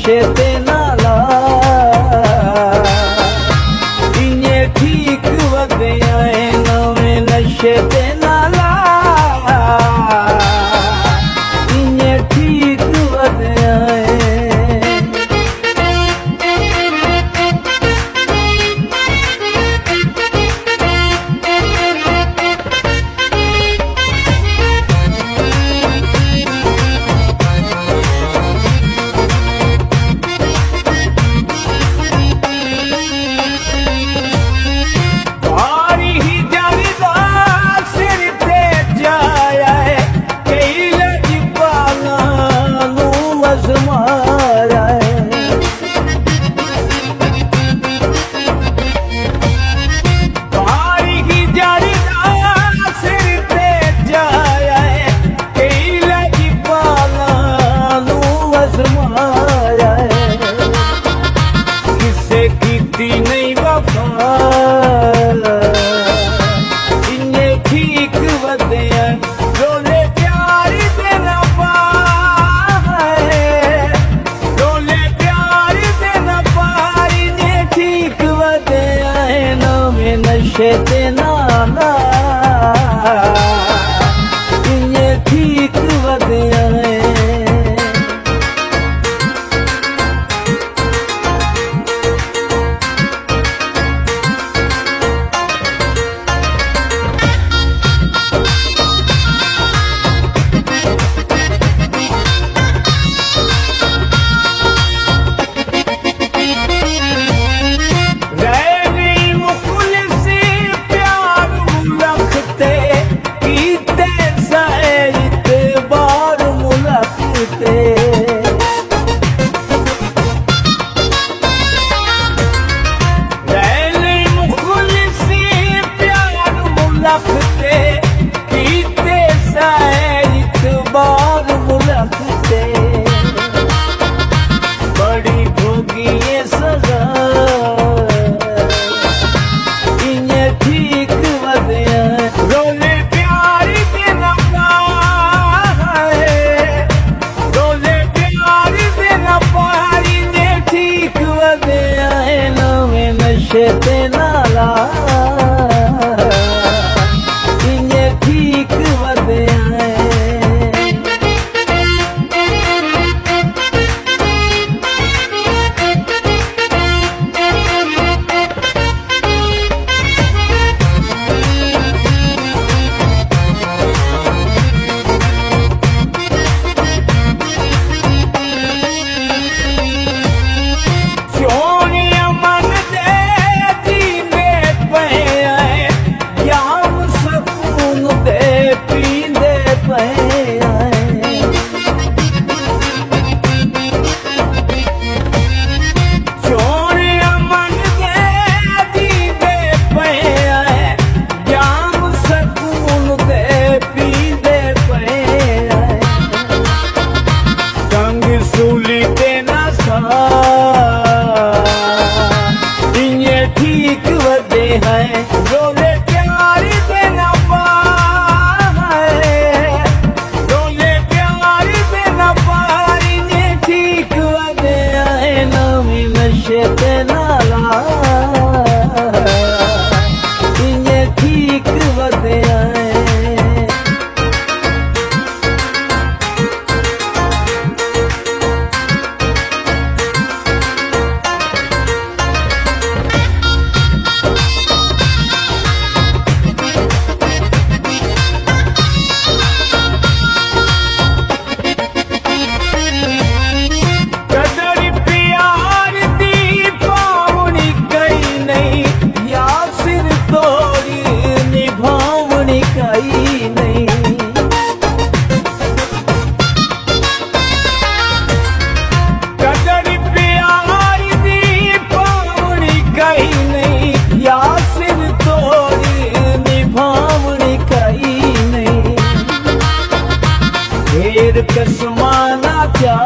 नशे ते नाला इन्हें ठीक वधिया नवे नशे ते नाला इन्हें ठीक वधिया नहीं वफा इन्हें ठीक वधिया रोले प्यार देना पाए रोले प्यार देना पाए इन्हें ठीक वधिया नवे नशे ते नाला इन्हें ठीक वधिया बड़ी भोगी ये सजा इन्हें ठीक वधिया रोले प्यार देना पाए रोले प्यार देना पाए इन्हें ठीक वधिया नवे नशे ते नाला इन्हें ठीक वधिया ठीक वधे हैं रोले प्यार देना पाए रोले प्यार देना पाए इन्हें ठीक वधे हैं नवे नशे ते नाला इन्हें ठीक वधे हैं कसमाना क्या